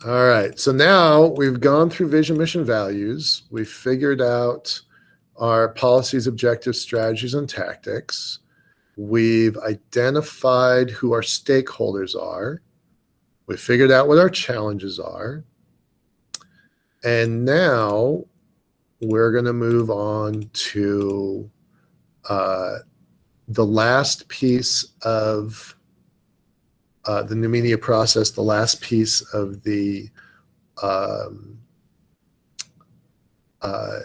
All right. So now we've gone through vision, mission, values. We've figured out our policies, objectives, strategies, and tactics. We've identified who our stakeholders are. We figured out what our challenges are. And now we're going to move on to the last piece of the Noumenia process, the last piece of the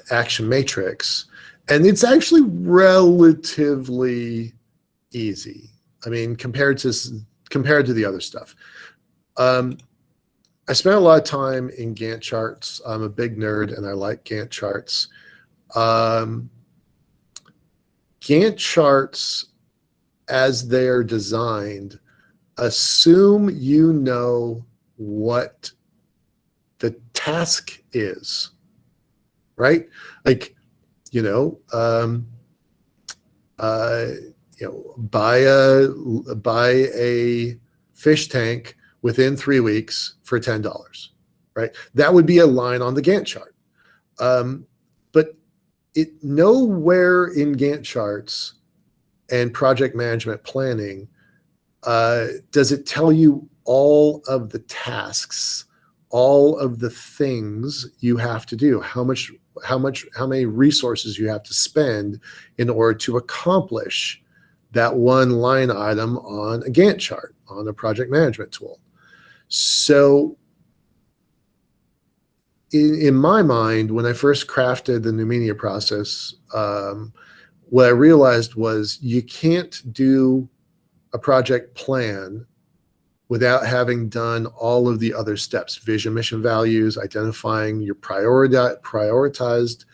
action matrix. And it's actually relatively easy. I mean, compared to the other stuff. I spent a lot of time in Gantt charts. I'm a big nerd and I like Gantt charts. Gantt charts, as they're designed, assume you know what the task is, right? Like, buy a fish tank within 3 weeks for $10, right? That would be a line on the Gantt chart. But nowhere in Gantt charts and project management planning does it tell you all of the tasks, all of the things you have to do, how many resources you have to spend in order to accomplish that one line item on a Gantt chart, on a project management tool. So in my mind, when I first crafted the Noumenia process, what I realized was you can't do a project plan without having done all of the other steps: vision, mission, values, identifying your prioritized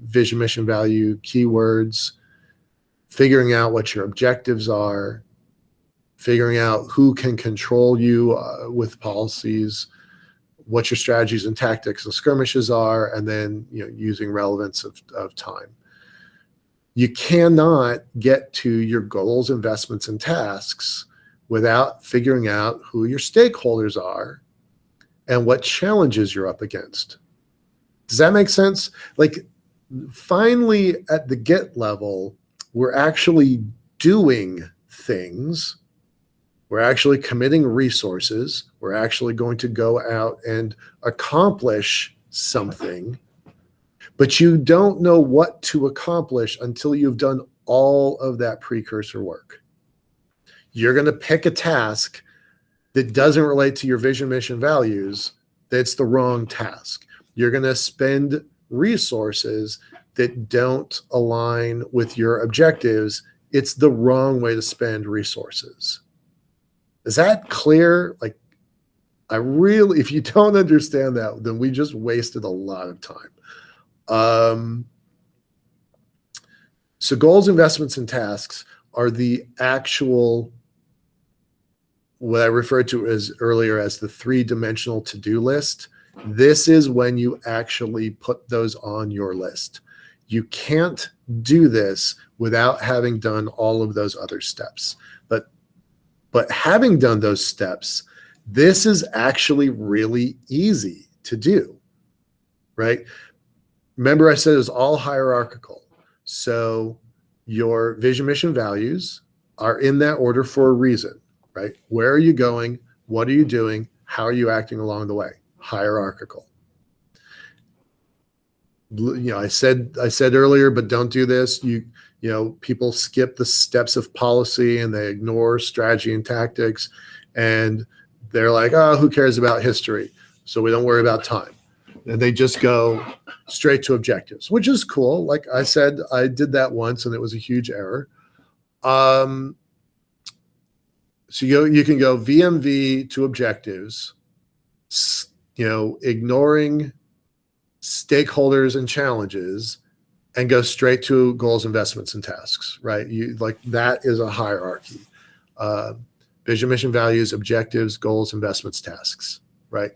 vision, mission, value keywords, figuring out what your objectives are, figuring out who can control you with policies, what your strategies and tactics and skirmishes are, and then using relevance of time. You cannot get to your goals, investments, and tasks without figuring out who your stakeholders are and what challenges you're up against. Does that make sense? Like, finally, at the get level, we're actually doing things. We're actually committing resources. We're actually going to go out and accomplish something. But you don't know what to accomplish until you've done all of that precursor work. You're going to pick a task that doesn't relate to your vision, mission, values. That's the wrong task. You're going to spend resources that don't align with your objectives. It's the wrong way to spend resources. Is that clear? Like, if you don't understand that, then we just wasted a lot of time. So goals, investments, and tasks are the actual, what I referred to earlier as the three-dimensional to-do list. This is when you actually put those on your list. You can't do this without having done all of those other steps. But having done those steps, this is actually really easy to do, right? Remember, I said it was all hierarchical. So your vision, mission, values are in that order for a reason, right? Where are you going? What are you doing? How are you acting along the way? Hierarchical. I said earlier, but don't do this. People skip the steps of policy and they ignore strategy and tactics, and they're like, oh, who cares about history? So we don't worry about time. And they just go straight to objectives, which is cool. Like I said, I did that once and it was a huge error. So you can go VMV to objectives, ignoring stakeholders and challenges, and go straight to goals, investments, and tasks, right? That is a hierarchy. Vision, mission, values, objectives, goals, investments, tasks, right?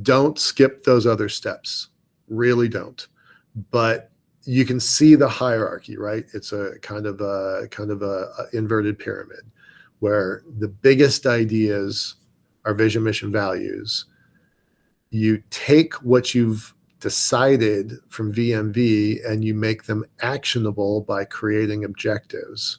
Don't skip those other steps. Really don't. But you can see the hierarchy, right? It's a kind of a inverted pyramid where the biggest ideas are vision, mission, values. You take what you've decided from VMV and you make them actionable by creating objectives.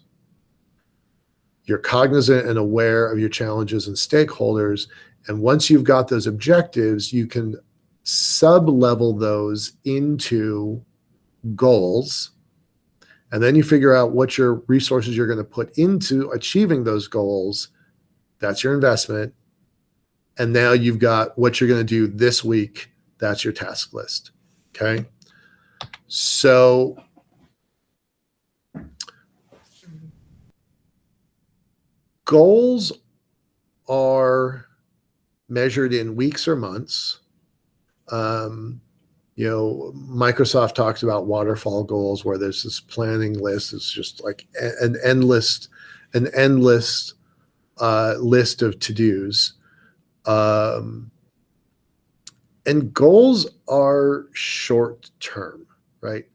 You're cognizant and aware of your challenges and stakeholders. And once you've got those objectives, you can sub-level those into goals. And then you figure out what your resources you're going to put into achieving those goals. That's your investment. And now you've got what you're going to do this week. That's your task list. Okay. So goals are measured in weeks or months. Microsoft talks about waterfall goals where there's this planning list. It's just like an endless list of to-dos. And goals are short term, right?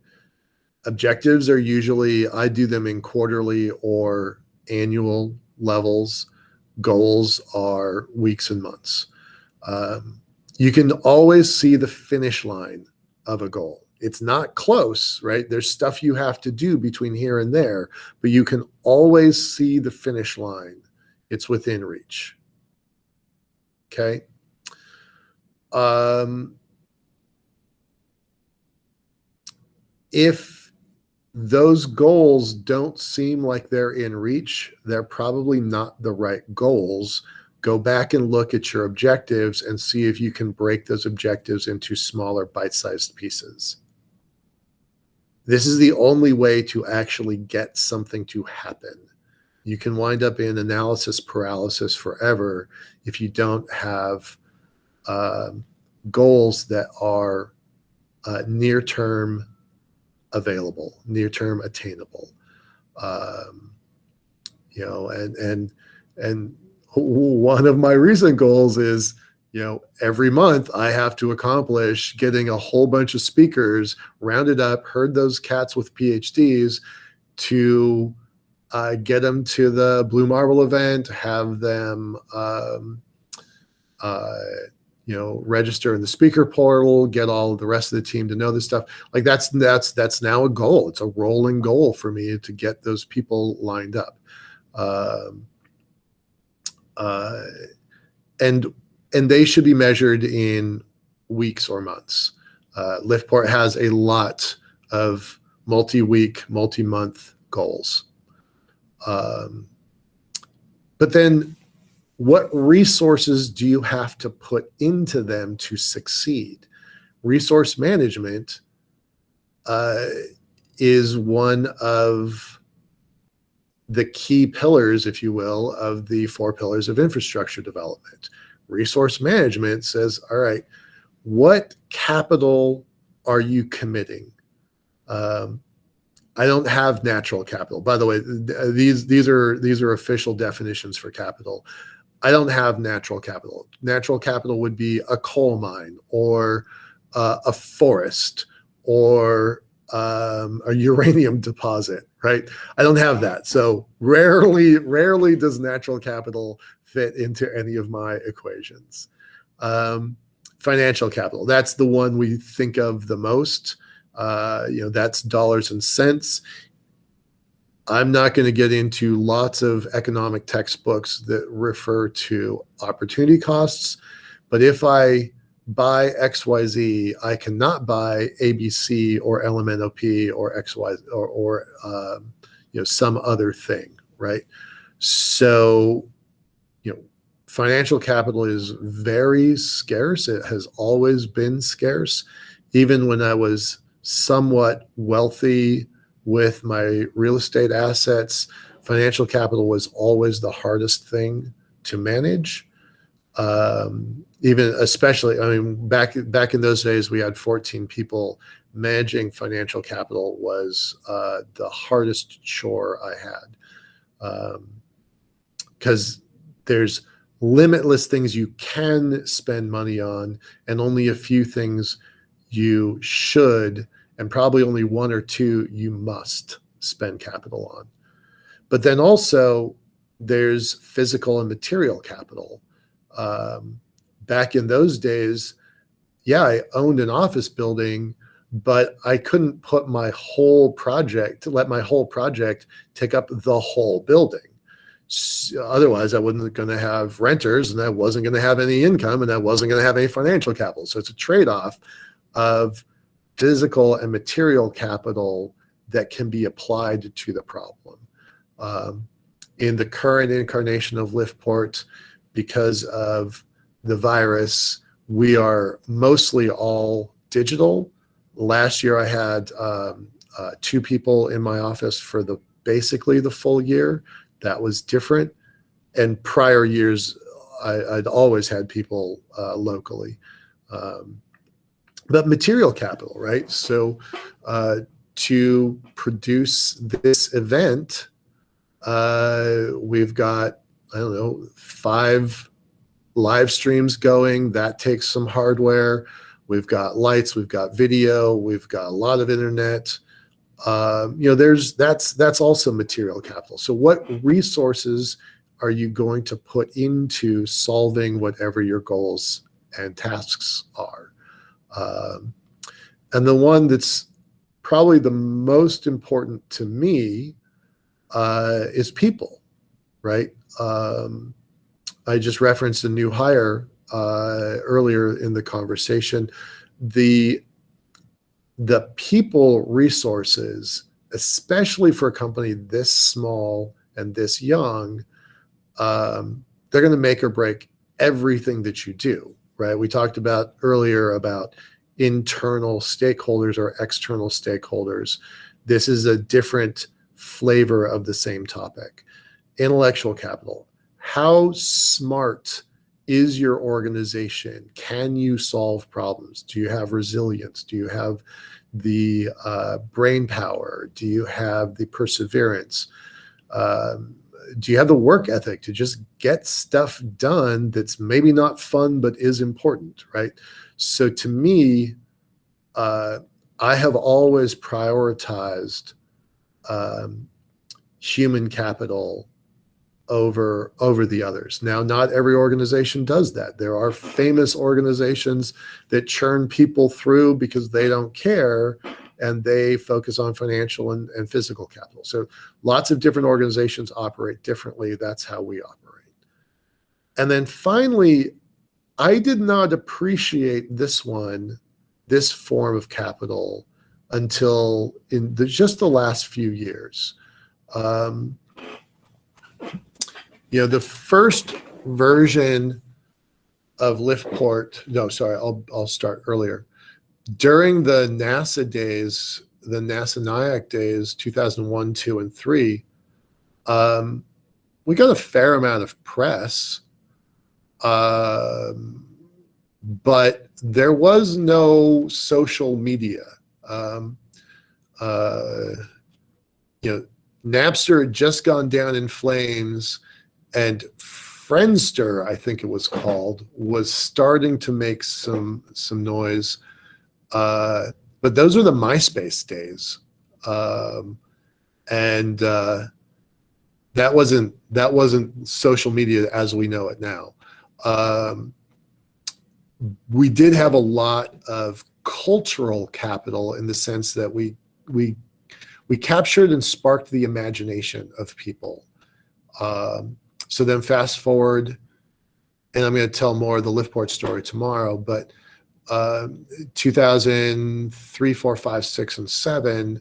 Objectives are usually, I do them in quarterly or annual levels. Goals are weeks and months. You can always see the finish line of a goal. It's not close, right? There's stuff you have to do between here and there, but you can always see the finish line. It's within reach. Okay. If those goals don't seem like they're in reach, they're probably not the right goals. Go back and look at your objectives and see if you can break those objectives into smaller bite-sized pieces. This is the only way to actually get something to happen. You can wind up in analysis paralysis forever if you don't have goals that are near-term available, near-term attainable. And one of my recent goals is, every month I have to accomplish getting a whole bunch of speakers rounded up, herd those cats with PhDs to get them to the Blue Marble event, have them, register in the speaker portal, get all of the rest of the team to know this stuff. Like that's now a goal. It's a rolling goal for me to get those people lined up. And they should be measured in weeks or months. LiftPort has a lot of multi-week, multi-month goals. But then what resources do you have to put into them to succeed? Resource management is one of the key pillars, if you will, of the 4 pillars of infrastructure development. Resource management says, all right, what capital are you committing? I don't have natural capital. By the way, these are official definitions for capital. I don't have natural capital. Natural capital would be a coal mine or a forest or a uranium deposit, right? I don't have that. So rarely does natural capital fit into any of my equations. Financial capital, that's the one we think of the most. That's dollars and cents. I'm not going to get into lots of economic textbooks that refer to opportunity costs, but if I buy XYZ, I cannot buy ABC or LMNOP or XY or some other thing, right? So, financial capital is very scarce. It has always been scarce. Even when I was somewhat wealthy with my real estate assets, financial capital was always the hardest thing to manage. Especially, back in those days, we had 14 people. Managing financial capital was the hardest chore I had, because there's limitless things you can spend money on and only a few things you should, and probably only 1 or 2 you must spend capital on. But then also, there's physical and material capital. Back in those days, yeah, I owned an office building, but I couldn't put my whole project, let my whole project take up the whole building. Otherwise, I wasn't going to have renters, and I wasn't going to have any income, and I wasn't going to have any financial capital. So it's a trade-off of physical and material capital that can be applied to the problem. In the current incarnation of LiftPort, because of the virus, we are mostly all digital. Last year, I had 2 people in my office for basically the full year. That was different. And prior years, I'd always had people locally. But material capital, right? So to produce this event, we've got, I don't know, 5 live streams going. That takes some hardware. We've got lights, we've got video, we've got a lot of internet. That's also material capital. So what resources are you going to put into solving whatever your goals and tasks are? And the one that's probably the most important to me is people, right? I just referenced a new hire earlier in the conversation. The people resources, especially for a company this small and this young, they're going to make or break everything that you do, right? We talked about earlier about internal stakeholders or external stakeholders. This is a different flavor of the same topic. Intellectual capital. How smart is your organization? Can you solve problems? Do you have resilience? Do you have the brain power? Do you have the perseverance? Do you have the work ethic to just get stuff done that's maybe not fun but is important, right? So to me, I have always prioritized human capital over the others. Now, not every organization does that. There are famous organizations that churn people through because they don't care, and they focus on financial and physical capital. So lots of different organizations operate differently. That's how we operate. And then finally, I did not appreciate this form of capital until in just the last few years. The first version of LiftPort, no, sorry, I'll start earlier. During the NASA days, the NASA NIAC days, 2001, 2, and 3, we got a fair amount of press, but there was no social media. Napster had just gone down in flames, and Friendster, I think it was called, was starting to make some noise. But those are the MySpace days. And that wasn't social media as we know it now. We did have a lot of cultural capital in the sense that we captured and sparked the imagination of people. So then fast forward, and I'm going to tell more of the LiftPort story tomorrow, but 2003, 4, 5, 6, and 7,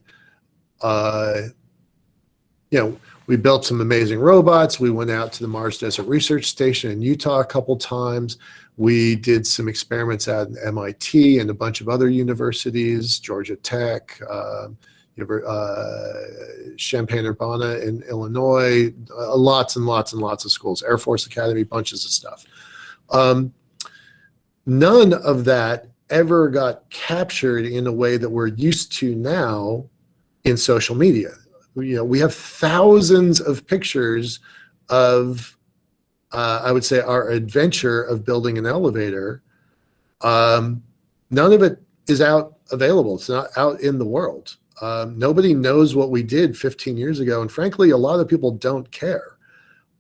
we built some amazing robots. We went out to the Mars Desert Research Station in Utah a couple times. We did some experiments at MIT and a bunch of other universities, Georgia Tech, Champaign-Urbana in Illinois, lots and lots and lots of schools, Air Force Academy, bunches of stuff. None of that ever got captured in a way that we're used to now in social media. We have thousands of pictures of, I would say, our adventure of building an elevator. None of it is available. It's not out in the world. Nobody knows what we did 15 years ago. And frankly, a lot of people don't care.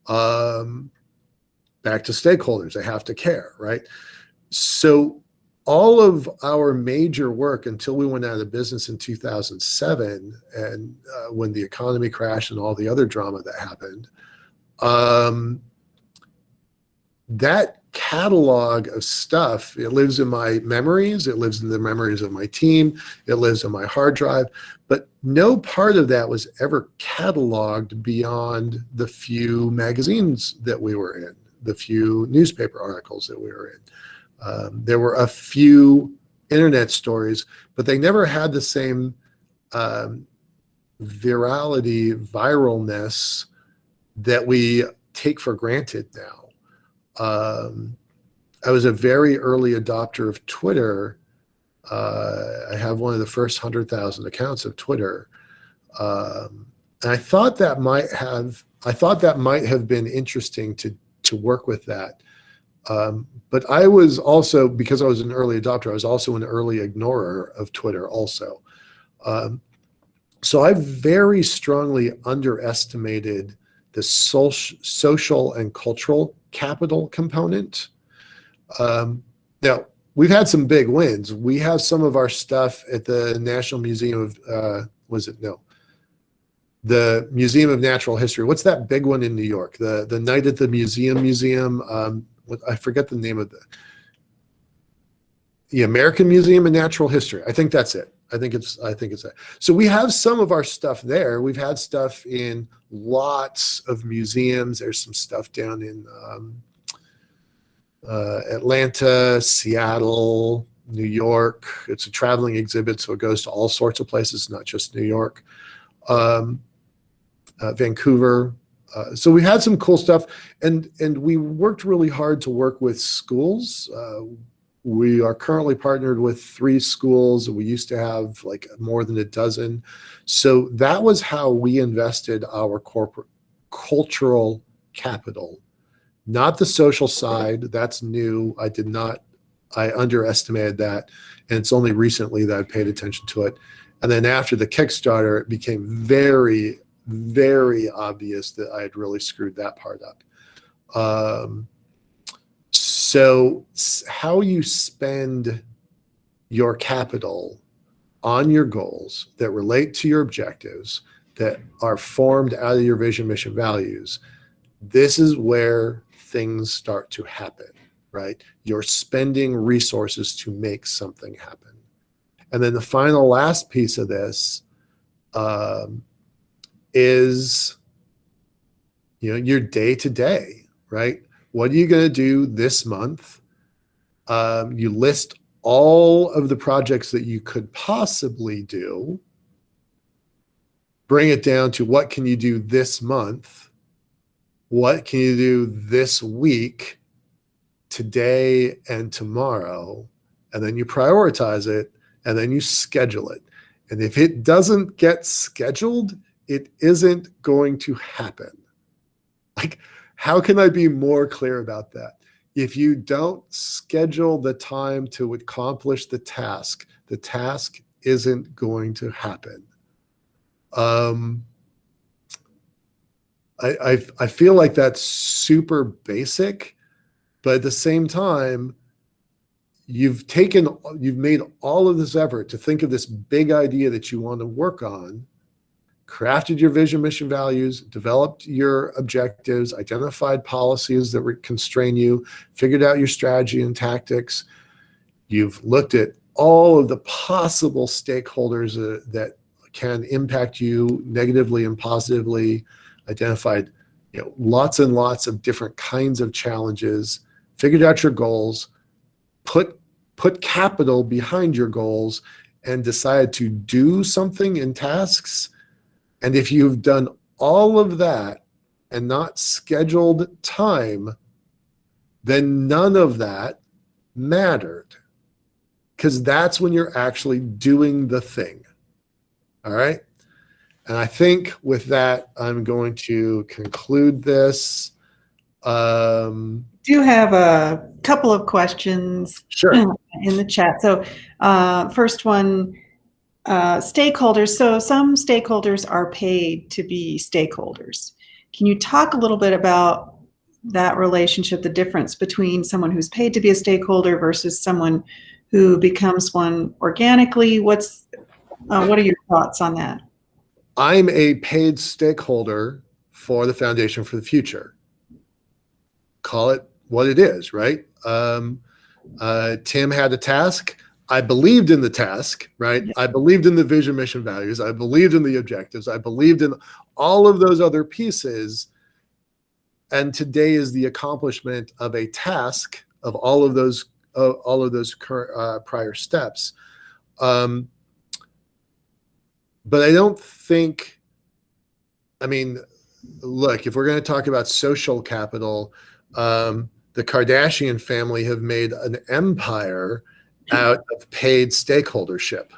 Back to stakeholders, they have to care, right? So all of our major work until we went out of business in 2007, and when the economy crashed and all the other drama that happened, that catalog of stuff, it lives in my memories, it lives in the memories of my team, it lives on my hard drive, but no part of that was ever cataloged beyond the few magazines that we were in, the few newspaper articles that we were in. There were a few internet stories, but they never had the same viralness that we take for granted now. I was a very early adopter of Twitter. I have one of the first 100,000 accounts of Twitter. And I thought that might have been interesting to work with that. But I was also, because I was an early adopter, I was also an early ignorer of Twitter also. So I very strongly underestimated the social and cultural capital component. Now, we've had some big wins. We have some of our stuff at the National Museum of, the Museum of Natural History. What's that big one in New York? The Night at the Museum. I forget the name of the American Museum of Natural History. I think that's it. I think it's that. So we have some of our stuff there. We've had stuff in lots of museums. There's some stuff down in Atlanta, Seattle, New York. It's a traveling exhibit, so it goes to all sorts of places, not just New York. Vancouver. So we had some cool stuff, and we worked really hard to work with schools. We are currently partnered with 3 schools. We used to have like more than a dozen. So that was how we invested our corporate cultural capital, not the social side. That's new. I underestimated that. And it's only recently that I paid attention to it. And then after the Kickstarter, it became very, very obvious that I had really screwed that part up. So how you spend your capital on your goals that relate to your objectives, that are formed out of your vision, mission, values, this is where things start to happen, right? You're spending resources to make something happen. And then the last piece of this is, your day to day, right? What are you going to do this month? You list all of the projects that you could possibly do, bring it down to what can you do this month? What can you do this week, today and tomorrow? And then you prioritize it, and then you schedule it. And if it doesn't get scheduled, it isn't going to happen. Like, how can I be more clear about that? If you don't schedule the time to accomplish the task isn't going to happen. I feel like that's super basic, but at the same time, you've made all of this effort to think of this big idea that you want to work on, crafted your vision, mission, values, developed your objectives, identified policies that constrain you, figured out your strategy and tactics. You've looked at all of the possible stakeholders that can impact you negatively and positively, identified lots and lots of different kinds of challenges, figured out your goals, put capital behind your goals, and decided to do something in tasks. And if you've done all of that and not scheduled time, then none of that mattered, because that's when you're actually doing the thing. All right. And I think with that, I'm going to conclude this. Do have a couple of questions in the chat. So first one, stakeholders. So some stakeholders are paid to be stakeholders. Can you talk a little bit about that relationship, the difference between someone who's paid to be a stakeholder versus someone who becomes one organically? What are your thoughts on that? I'm a paid stakeholder for the Foundation for the Future. Call it what it is, right? Tim had a task. I believed in the task, right? I believed in the vision, mission, values. I believed in the objectives. I believed in all of those other pieces. And today is the accomplishment of a task of all of those prior steps. But I don't think, I mean, look, if we're going to talk about social capital, the Kardashian family have made an empire out of paid stakeholdership.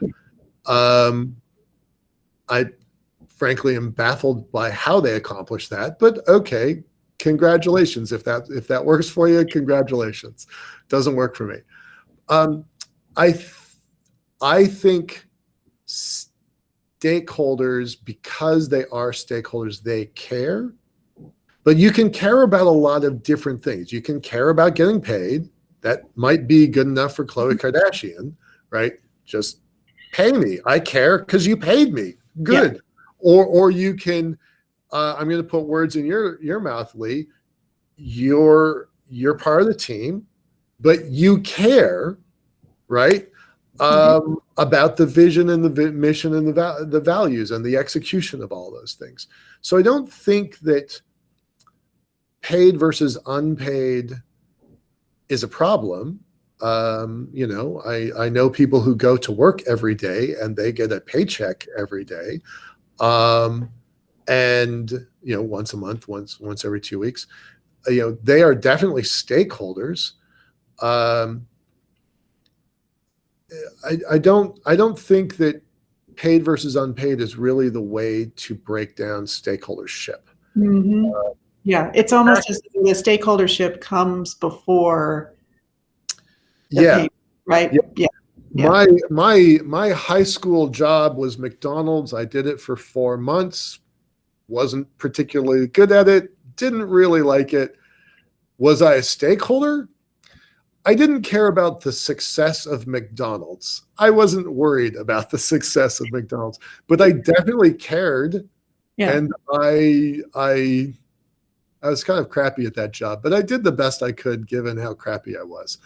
I frankly am baffled by how they accomplished that, but okay, congratulations. If that works for you, congratulations. Doesn't work for me. I think stakeholders, because they are stakeholders, they care. But you can care about a lot of different things. You can care about getting paid. That might be good enough for Khloe Kardashian, right? Just pay me. I care because you paid me. Good. Yeah. Or you can, I'm going to put words in your mouth, Lee. You're part of the team, but you care, right? About the vision and the mission and the values and the execution of all those things. So I don't think that paid versus unpaid is a problem. You know, I know people who go to work every day and they get a paycheck every day. And, you know, once a month, once every 2 weeks, you know, they are definitely stakeholders. I don't think that paid versus unpaid is really the way to break down stakeholdership. Mm-hmm. Yeah, it's almost as if the stakeholdership comes before the payment, right? Yeah. My high school job was McDonald's. I did it for 4 months. Wasn't particularly good at it. Didn't really like it. Was I a stakeholder? I didn't care about the success of McDonald's. I wasn't worried about the success of McDonald's, but I definitely cared. Yeah. And I was kind of crappy at that job, but I did the best I could given how crappy I was.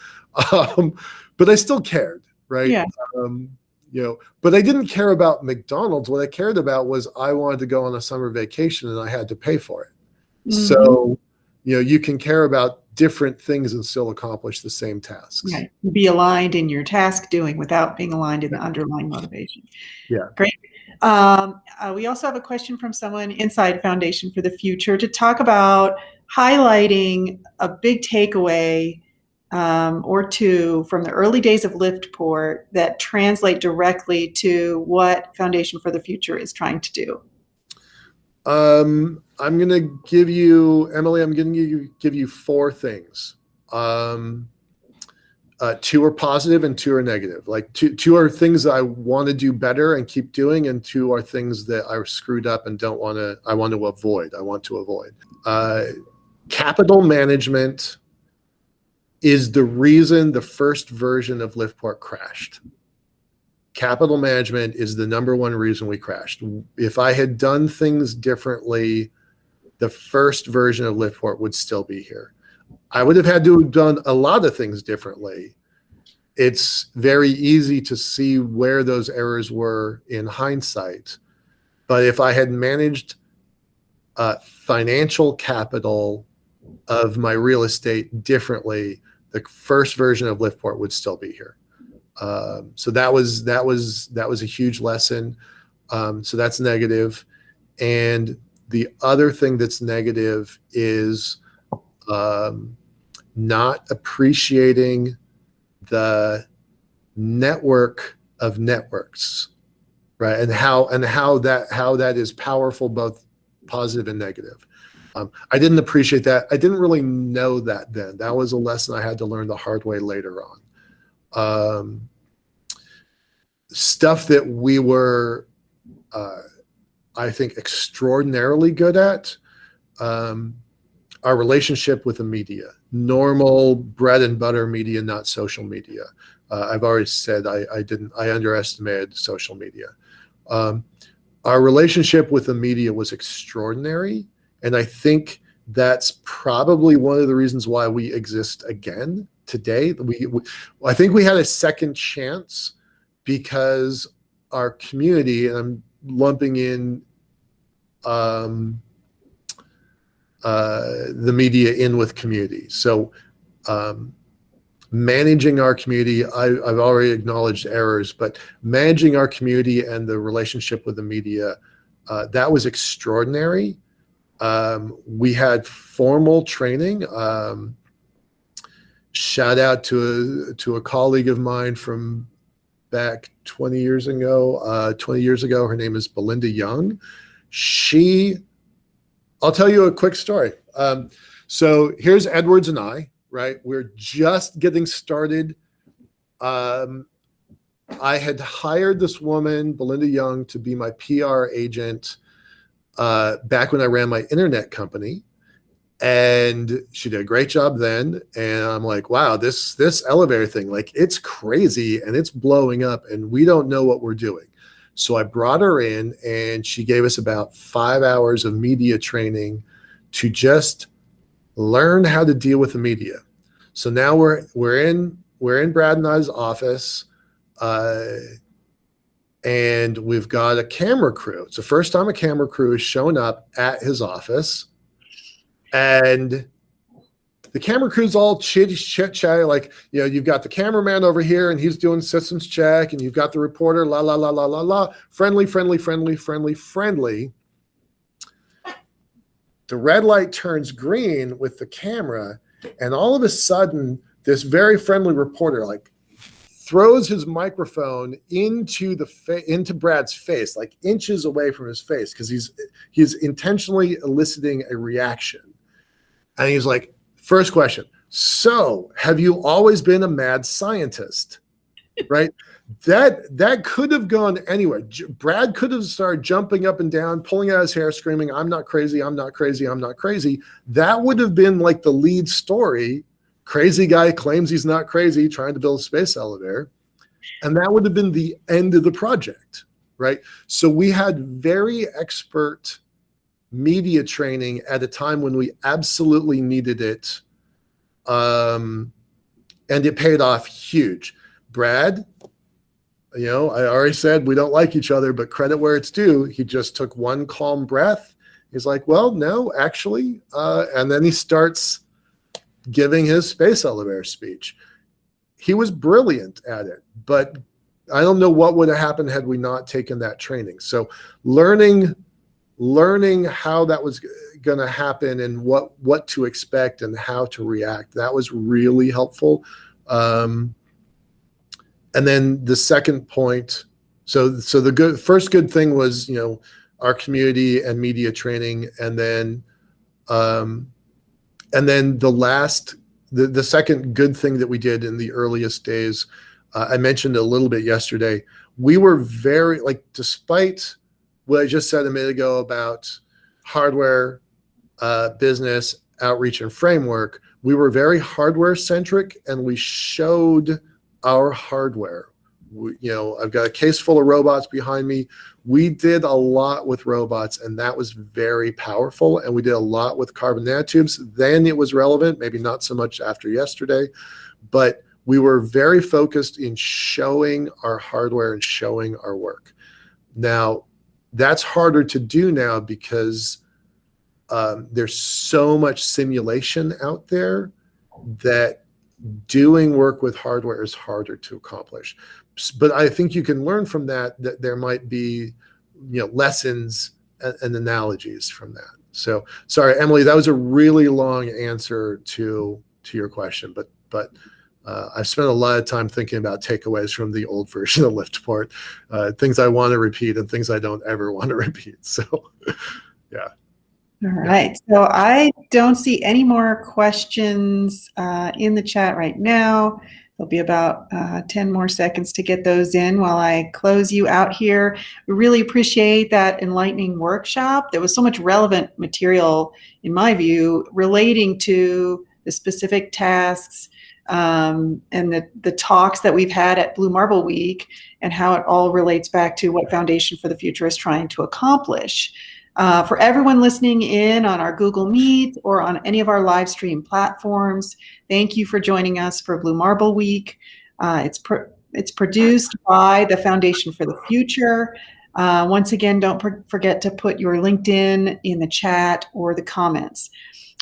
But I still cared, right? Yeah. You know, but I didn't care about McDonald's. What I cared about was I wanted to go on a summer vacation and I had to pay for it. Mm-hmm. So, you know, you can care about different things and still accomplish the same tasks. Right. Be aligned in your task doing without being aligned in the underlying motivation. Yeah. Great. We also have a question from someone inside Foundation for the Future to talk about highlighting a big takeaway or two from the early days of LiftPort that translate directly to what Foundation for the Future is trying to do. I'm going to give you, Emily, I'm going to give you 4 things. 2 are positive and 2 are negative. Like two are things that I want to do better and keep doing, and 2 are things that I screwed up and I want to avoid. Capital management is the reason the first version of LiftPort crashed. Capital management is the #1 reason we crashed. If I had done things differently, the first version of LiftPort would still be here. I would have had to have done a lot of things differently. It's very easy to see where those errors were in hindsight. But if I had managed financial capital of my real estate differently, the first version of LiftPort would still be here. So that was a huge lesson. So that's negative. And the other thing that's negative is not appreciating the network of networks, right? And how that is powerful, both positive and negative. I didn't appreciate that. I didn't really know that then. That was a lesson I had to learn the hard way later on. Stuff that we were, I think, extraordinarily good at. our relationship with the media, normal bread and butter media, not social media. I've already said I underestimated social media. Our relationship with the media was extraordinary, and I think that's probably one of the reasons why we exist again today. I think we had a second chance because our community, and I'm lumping in the media in with community. So managing our community, I've already acknowledged errors, but managing our community and the relationship with the media, that was extraordinary. We had formal training. Shout out to a colleague of mine from back 20 years ago. 20 years ago, her name is Belinda Young. I'll tell you a quick story. So here's Edwards and I, right? We're just getting started. I had hired this woman, Belinda Young, to be my PR agent back when I ran my internet company. And she did a great job then. And I'm like, wow, this elevator thing, like, it's crazy and it's blowing up and we don't know what we're doing. So I brought her in and she gave us about 5 hours of media training to just learn how to deal with the media. So now we're in Brad and I's office, and we've got a camera crew. It's the first time a camera crew has shown up at his office, and the camera crew's all chit-chatty, like, you know, you've got the cameraman over here and he's doing systems check, and you've got the reporter, la, la, la, la, la, la, friendly. The red light turns green with the camera, and all of a sudden, this very friendly reporter, like, throws his microphone into Brad's face, like inches away from his face, because he's intentionally eliciting a reaction. And he's like, first question, so have you always been a mad scientist? Right? That could have gone anywhere. Brad could have started jumping up and down, pulling out his hair, screaming, I'm not crazy, I'm not crazy, I'm not crazy. That would have been like the lead story. Crazy guy claims he's not crazy, trying to build a space elevator. And that would have been the end of the project, right? So we had very expert media training at a time when we absolutely needed it. And it paid off huge. Brad, you know, I already said we don't like each other, but credit where it's due. He just took one calm breath. He's like, well, no, actually. And then he starts giving his space elevator speech. He was brilliant at it, but I don't know what would have happened had we not taken that training. So learning how that was going to happen and what to expect and how to react, that was really helpful. And then the second point, so the first good thing was, you know, our community and media training, and then the second good thing that we did in the earliest days, I mentioned a little bit yesterday. We were very, like, despite what I just said a minute ago about hardware, business, outreach, and framework, we were very hardware centric, and we showed our hardware. You know, I've got a case full of robots behind me. We did a lot with robots, and that was very powerful. And we did a lot with carbon nanotubes. Then it was relevant, maybe not so much after yesterday, but we were very focused in showing our hardware and showing our work. Now, that's harder to do now because there's so much simulation out there that doing work with hardware is harder to accomplish. But I think you can learn from that there might be, you know, lessons and analogies from that. So sorry, Emily, that was a really long answer to your question, but I've spent a lot of time thinking about takeaways from the old version of LiftPort, things I want to repeat and things I don't ever want to repeat. So yeah. All right. So I don't see any more questions in the chat right now. There'll be about 10 more seconds to get those in while I close you out here. We really appreciate that enlightening workshop. There was so much relevant material, in my view, relating to the specific tasks and the talks that we've had at Blue Marble Week and how it all relates back to what Foundation for the Future is trying to accomplish. For everyone listening in on our Google Meet or on any of our live stream platforms, thank you for joining us for Blue Marble Week. It's produced by the Foundation for the Future. Once again, don't forget to put your LinkedIn in the chat or the comments.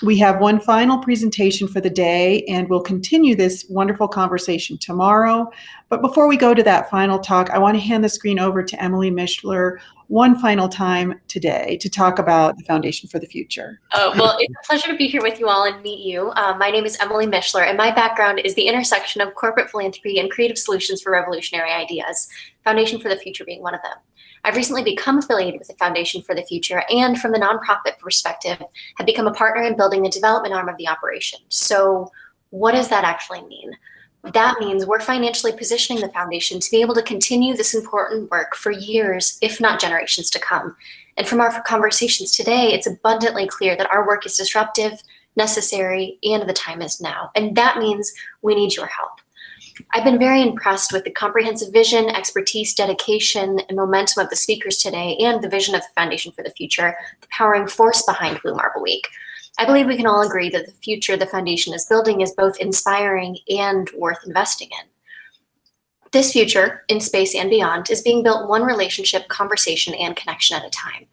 We have one final presentation for the day, and we'll continue this wonderful conversation tomorrow. But before we go to that final talk, I want to hand the screen over to Emily Mishler one final time today to talk about the Foundation for the Future. Well, it's a pleasure to be here with you all and meet you. My name is Emily Mishler, and my background is the intersection of corporate philanthropy and creative solutions for revolutionary ideas, Foundation for the Future being one of them. I've recently become affiliated with the Foundation for the Future, and from the nonprofit perspective, have become a partner in building the development arm of the operation. So what does that actually mean? That means we're financially positioning the foundation to be able to continue this important work for years, if not generations to come. And from our conversations today, it's abundantly clear that our work is disruptive, necessary, and the time is now. And that means we need your help. I've been very impressed with the comprehensive vision, expertise, dedication, and momentum of the speakers today, and the vision of the Foundation for the Future, the powering force behind Blue Marble Week. I believe we can all agree that the future the Foundation is building is both inspiring and worth investing in. This future, in space and beyond, is being built one relationship, conversation, and connection at a time.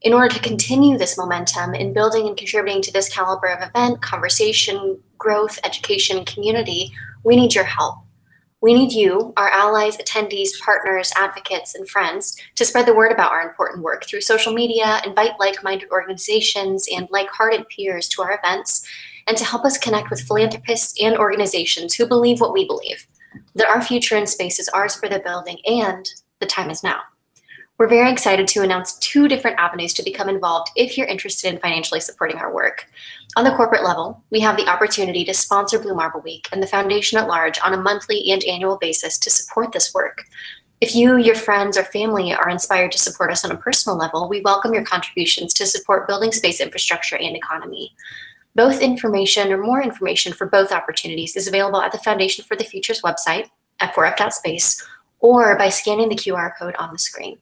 In order to continue this momentum in building and contributing to this caliber of event, conversation, growth, education, community, we need your help. We need you, our allies, attendees, partners, advocates, and friends to spread the word about our important work through social media, invite like-minded organizations and like-hearted peers to our events, and to help us connect with philanthropists and organizations who believe what we believe, that our future in space is ours for the building and the time is now. We're very excited to announce 2 different avenues to become involved if you're interested in financially supporting our work. On the corporate level, we have the opportunity to sponsor Blue Marble Week and the Foundation at large on a monthly and annual basis to support this work. If you, your friends, or family are inspired to support us on a personal level, we welcome your contributions to support building space infrastructure and economy. Both information or more information for both opportunities is available at the Foundation for the Future's website at 4f.space or by scanning the QR code on the screen.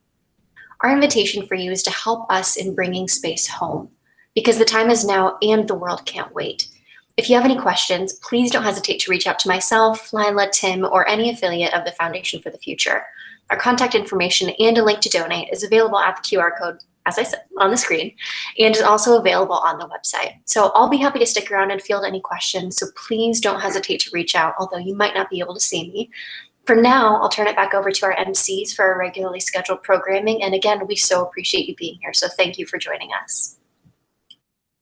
Our invitation for you is to help us in bringing space home, because the time is now and the world can't wait. If you have any questions, please don't hesitate to reach out to myself, Lila, Tim, or any affiliate of the Foundation for the Future. Our contact information and a link to donate is available at the QR code, as I said, on the screen, and is also available on the website. So I'll be happy to stick around and field any questions, so please don't hesitate to reach out, although you might not be able to see me. For now, I'll turn it back over to our MCs for our regularly scheduled programming. And again, we so appreciate you being here. So thank you for joining us.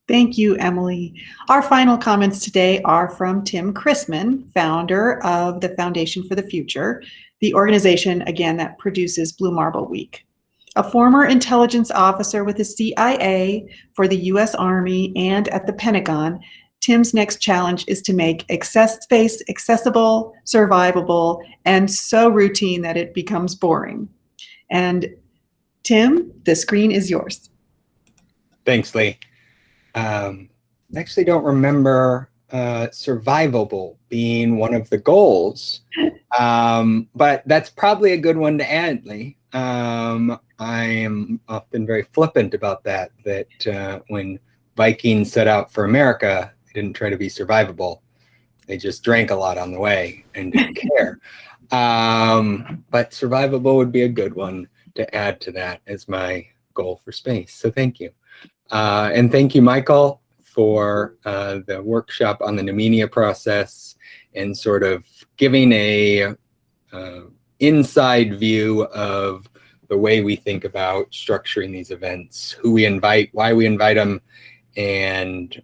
Thank you, Emily. Our final comments today are from Tim Chrisman, founder of the Foundation for the Future, the organization, again, that produces Blue Marble Week. A former intelligence officer with the CIA, for the U.S. Army, and at the Pentagon, Tim's next challenge is to make space accessible, survivable, and so routine that it becomes boring. And Tim, the screen is yours. Thanks, Lee. I actually don't remember survivable being one of the goals, but that's probably a good one to add, Lee. I am often very flippant about that when Vikings set out for America, didn't try to be survivable. They just drank a lot on the way and didn't care. But survivable would be a good one to add to that as my goal for space. So thank you. And thank you, Michael, for the workshop on the Noumenia process and sort of giving a inside view of the way we think about structuring these events, who we invite, why we invite them, and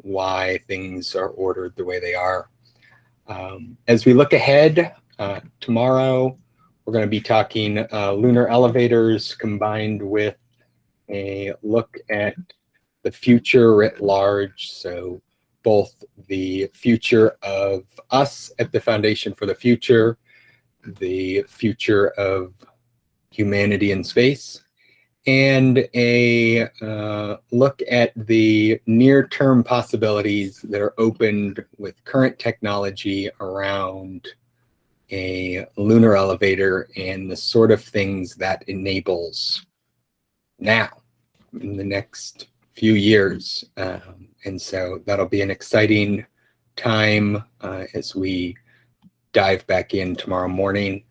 why things are ordered the way they are. As we look ahead, tomorrow we're going to be talking lunar elevators combined with a look at the future writ large. So both the future of us at the Foundation for the Future, the future of humanity in space, and a look at the near-term possibilities that are opened with current technology around a lunar elevator and the sort of things that enables now in the next few years. And so that'll be an exciting time as we dive back in tomorrow morning.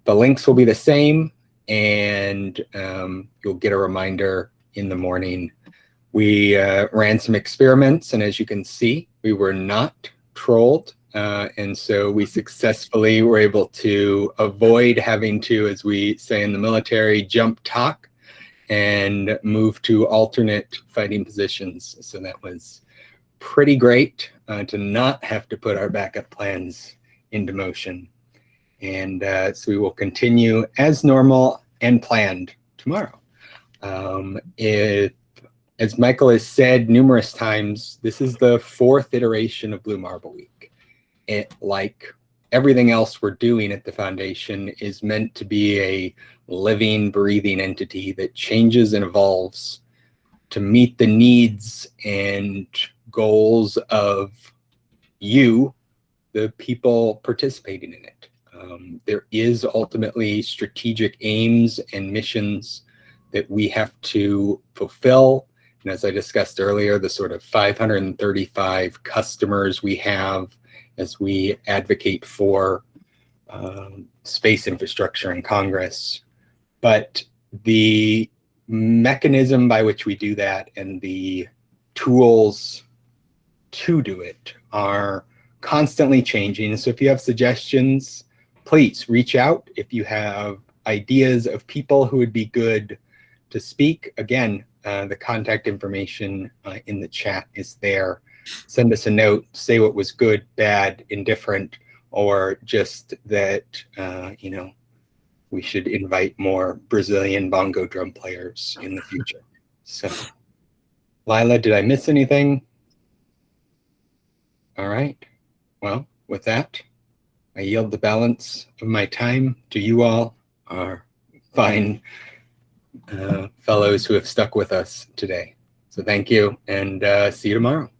The links will be the same, and you'll get a reminder in the morning. We ran some experiments, and as you can see, we were not trolled. And so we successfully were able to avoid having to, as we say in the military, jump talk and move to alternate fighting positions. So that was pretty great to not have to put our backup plans into motion. And so we will continue as normal and planned tomorrow. As Michael has said numerous times, this is the 4th iteration of Blue Marble Week. It, like everything else we're doing at the Foundation, is meant to be a living, breathing entity that changes and evolves to meet the needs and goals of you, the people participating in it. There is ultimately strategic aims and missions that we have to fulfill. And as I discussed earlier, the sort of 535 customers we have as we advocate for space infrastructure in Congress. But the mechanism by which we do that and the tools to do it are constantly changing. So if you have suggestions, please reach out. If you have ideas of people who would be good to speak, again, the contact information in the chat is there. Send us a note, say what was good, bad, indifferent, or just that, you know, we should invite more Brazilian bongo drum players in the future. So, Lila, did I miss anything? All right. Well, with that, I yield the balance of my time to you all, our fine fellows who have stuck with us today. So thank you, and see you tomorrow.